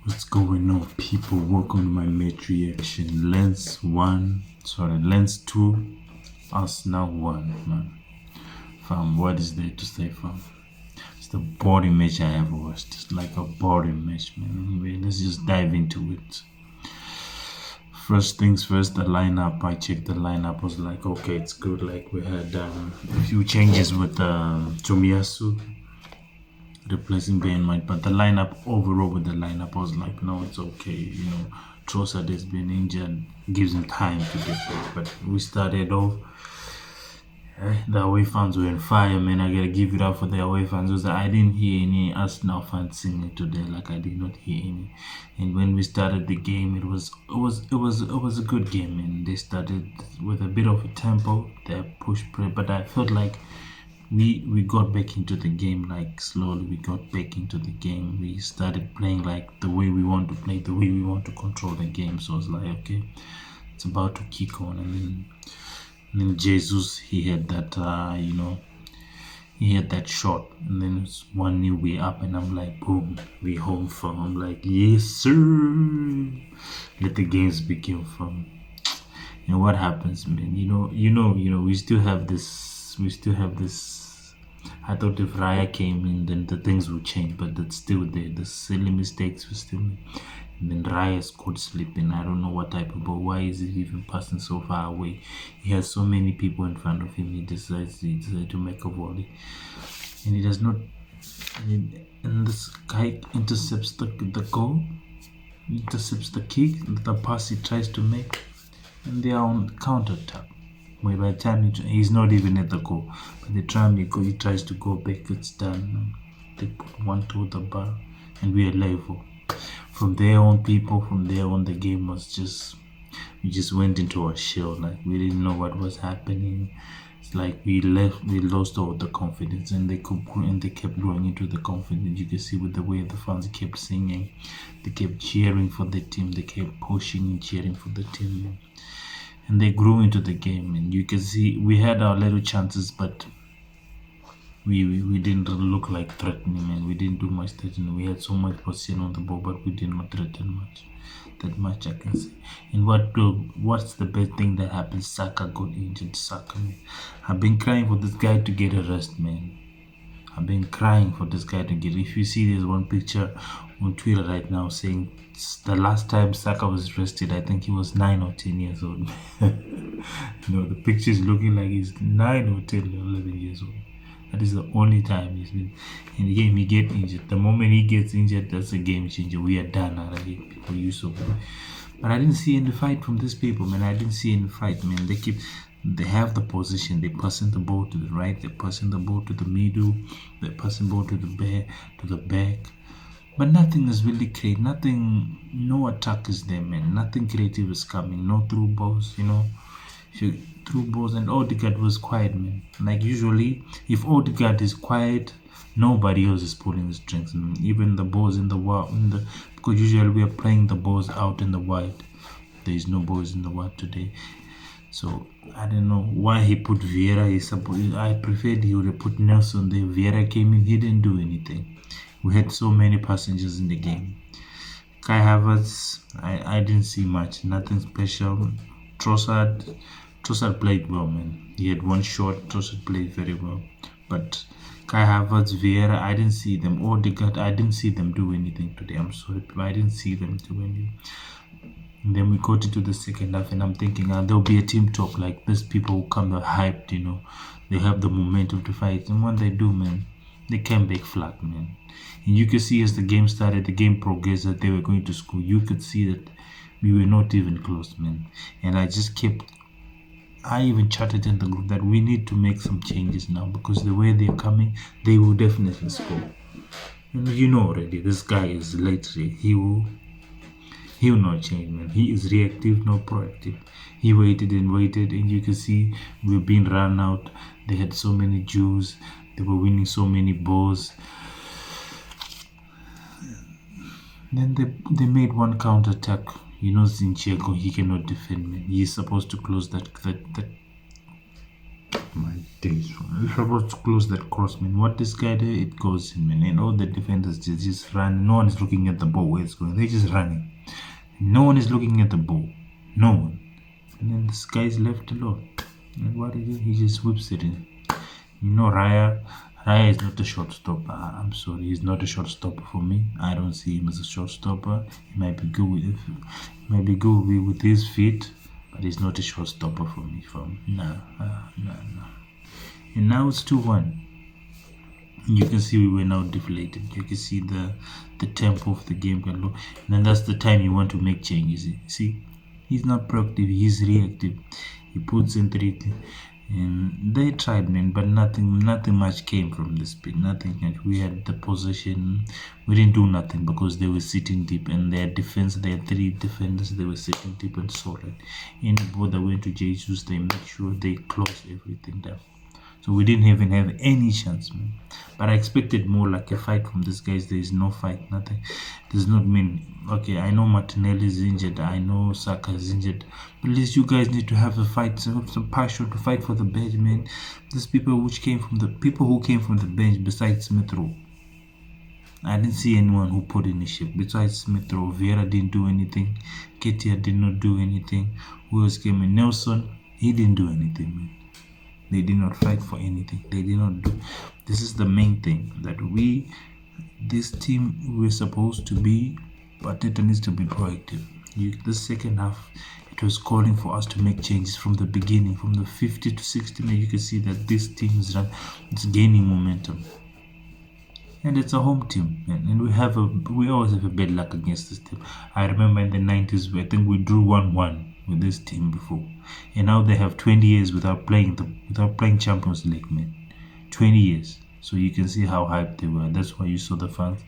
What's going on, people? Welcome to my mate reaction. Lens 2, Arsenal 1, man. Fam, what is there to say, fam? It's the boring match I ever watched. It's like a boring match, man. Anyway, let's just dive into it. First things first, the lineup. I checked the lineup. Was like, okay, it's good. Like, we had a few changes with Tomiyasu replacing Ben White, but the lineup overall with the lineup I was like, no, it's okay. Trossard has been injured, gives him time to get back. But we started off. The away fans were on fire, man. I gotta give it up for the away fans. I didn't hear any Arsenal fans singing today. Like, I did not hear any. And when we started the game, it was a good game, man. They started with a bit of a tempo, they push play, but I felt like we got back into the game. Like, slowly we got back into the game. We started playing like the way we want to play, the way we want to control the game. So it's like, okay, it's about to kick on. And then Jesus, he had that he had that shot, and then it's 1-0, we up, and I'm like, boom, we home from. I'm like, yes sir, let the games begin from. And what happens, man, we still have this I thought if Raya came in, then the things would change, but it's still there. The silly mistakes were still there. And then Raya scored sleeping. I don't know what type of ball. Why is he even passing so far away? He has so many people in front of him. He decides to make a volley, and he does not. And this guy intercepts the goal, intercepts the kick, the pass he tries to make, and they are on counter attack. By the time he's not even at the goal, by the time he tries to go back, it's done. They put one to the bar, and we are level. From there on, the game was we just went into a shell. Like, we didn't know what was happening. It's like we lost all the confidence, and they kept growing into the confidence. You can see with the way the fans kept singing, they kept cheering for the team, they kept pushing and cheering for the team, and they grew into the game. And you can see we had our little chances, but we didn't look like threatening, man. We didn't do much threatening. We had so much position on the ball, but we did not threaten much. That much I can say. And what's the best thing that happened? Saka got injured. Saka, man. I've been crying for this guy to get a rest, man. I've been crying for this guy to get. If you see, there's one picture on Twitter right now saying the last time Saka was rested, I think he was 9 or 10 years old. The picture is looking like he's 9 or 10 or 11 years old. That is the only time he's been in the game. He get injured. The moment he gets injured, that's a game changer. We are done already. People use so. But I didn't see any fight from these people, man. I didn't see any fight, man. They have the position. They passing the ball to the right. They're passing the ball to the middle. They're passing the ball to the back. But nothing is really creative. Nothing. No attack is there, man. Nothing creative is coming. No through balls. Through balls, and Odegaard was quiet, man. Like, usually, if Odegaard is quiet, nobody else is pulling the strings, man. Even the balls in the wide, because usually we are playing the balls out in the wide. There is no balls in the wide today. So I don't know why he put Vieira. I preferred he would have put Nelson there. Vieira came in, he didn't do anything. We had so many passengers in the game. Kai Havertz, I didn't see much, nothing special. Trossard played well, man. He had one shot. Trossard played very well. But Kai Havertz, Vieira, I didn't see them. Odegaard, I didn't see them do anything today. I'm sorry, but I didn't see them do anything. And then we got into the second half, and I'm thinking there'll be a team talk. Like, these people who come hyped, they have the momentum to fight. And when they do, man, they came back flat, man. And you could see as the game started, the game progressed, that they were going to score. You could see that we were not even close, man. And I even chatted in the group that we need to make some changes now, because the way they're coming, they will definitely score. Already, this guy is late. He will not change, man. He is reactive, not proactive. He waited, and you can see we're being run out. They had so many Jews. They were winning so many balls. Then they made one counter attack. Zinchenko, he cannot defend, man. He's supposed to close that My days, man. We're supposed to close that cross, man. What this guy did, it goes in, man. And all the defenders just run. No one is looking at the ball where it's going. They're just running. No one is looking at the ball. No one. And then this guy's left alone. And what he do? He just whips it in. You know, Raya is not a shortstopper. I'm sorry, he's not a shortstopper for me. I don't see him as a shortstopper. He might be good with his feet, but he's not a shortstopper for me. No. And now it's 2-1. You can see we were now deflated. You can see the tempo of the game can low. And then that's the time you want to make changes. See, he's not proactive. He's reactive. He puts in three. And they tried, man, but nothing much came from this bit. Nothing much. We had the possession. We didn't do nothing because they were sitting deep, and their defense, their three defenders, they were sitting deep and solid. Any ball that went to Jesus, they make sure they close everything down. So we didn't even have any chance, man. But I expected more, like a fight from these guys. There is no fight, nothing. Does not mean, okay, I know Martinelli is injured, I know Saka is injured, but at least you guys need to have a fight, some passion to fight for the bench, man. These people who came from the bench besides Smith Rowe, I didn't see anyone who put in a shift besides Smith Rowe. Vieira didn't do anything. Ketia did not do anything. Who else came in? Nelson, he didn't do anything, man. They did not fight for anything. They did not do. This is the main thing, that this team, we're supposed to be, but it needs to be proactive. The second half, it was calling for us to make changes from the beginning, from the 50 to 60 minutes. You can see that this team it's gaining momentum. And it's a home team, and we always have a bad luck against this team. I remember in the 90s, I think we drew 1-1 with this team before, and now they have 20 years without playing Champions League, man. 20 years. So you can see how hyped they were. That's why you saw the fans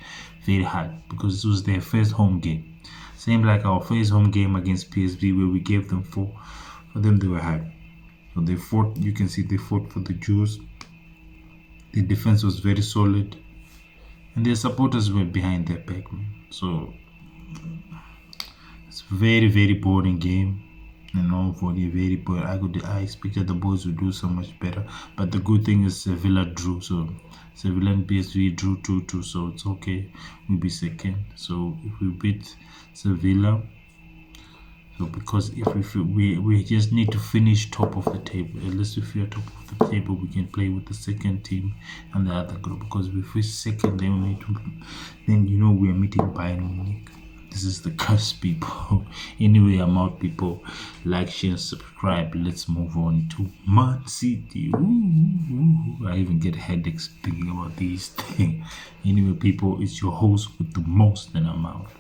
very hyped, because it was their first home game. Same like our first home game against PSV, where we gave them 4. For them, they were hyped. So they fought. You can see they fought for the Jews. The defense was very solid, and their supporters were behind their back, man. So it's a very, very boring game. Very boring. I expected the boys would do so much better, but the good thing is Sevilla drew. So Sevilla and PSV drew 2-2, so it's okay. We'll be second. So if we beat Sevilla, so because if we just need to finish top of the table. At least if we are top of the table, we can play with the second team and the other group. Because if we're second, then we are meeting Bayern Munich. This is the curse, people. Anyway, I'm out, people. Like, share, subscribe. Let's move on to Man City. Ooh. I even get headaches thinking about these things. Anyway, people, it's your host with the most, and I'm out.